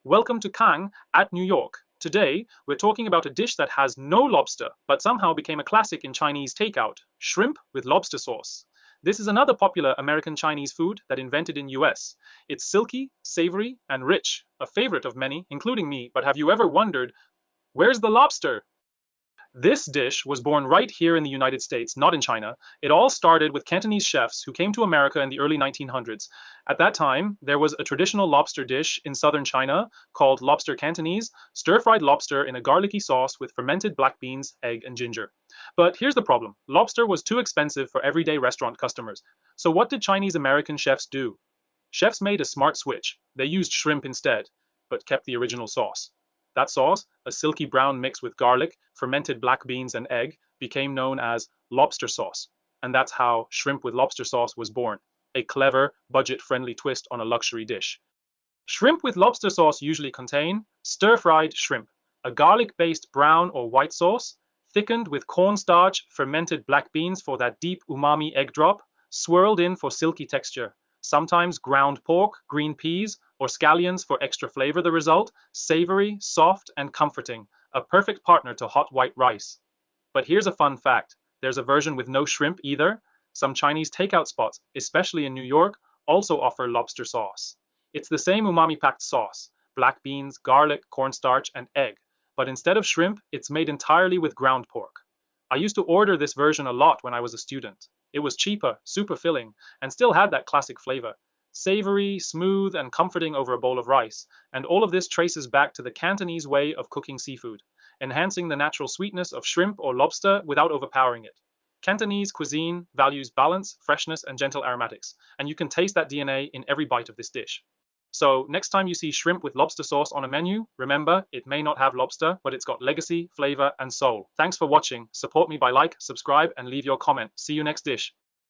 Welcome to Kang at New York. Today, we're talking about a dish that has no lobster, but somehow became a classic in Chinese takeout, shrimp with lobster sauce. This is another popular American Chinese food that invented in US. It's silky, savory, and rich, a favorite of many, including me, but have you ever wondered, where's the lobster? This dish was born right here in the United States, not in China. It all started with Cantonese chefs who came to America in the early 1900s. At that time, there was a traditional lobster dish in southern China called lobster Cantonese, stir-fried lobster in a garlicky sauce with fermented black beans, egg, and ginger. But here's the problem. Lobster was too expensive for everyday restaurant customers. So what did Chinese American chefs do? Chefs made a smart switch. They used shrimp instead, but kept the original sauce. That sauce, a silky brown mix with garlic, fermented black beans, and egg, became known as lobster sauce. And that's how shrimp with lobster sauce was born, a clever, budget-friendly twist on a luxury dish. Shrimp with lobster sauce usually contain stir-fried shrimp, a garlic-based brown or white sauce, thickened with cornstarch, fermented black beans for that deep umami egg drop, swirled in for silky texture, sometimes ground pork, green peas, or scallions for extra flavor. The result, savory, soft, and comforting, a perfect partner to hot white rice. But here's a fun fact. There's a version with no shrimp either. Some Chinese takeout spots, especially in New York, also offer lobster sauce. It's the same umami-packed sauce, black beans, garlic, cornstarch, and egg. But instead of shrimp, it's made entirely with ground pork. I used to order this version a lot when I was a student. It was cheaper, super filling, and still had that classic flavor. Savory, smooth, and comforting over a bowl of rice. And all of this traces back to the Cantonese way of cooking seafood, enhancing the natural sweetness of shrimp or lobster without overpowering it. Cantonese cuisine values balance, freshness, and gentle aromatics, and you can taste that DNA in every bite of this dish. So next time you see shrimp with lobster sauce on a menu, remember, it may not have lobster, but it's got legacy, flavor, and soul. Thanks for watching. Support me by like, subscribe, and leave your comment. See you next dish.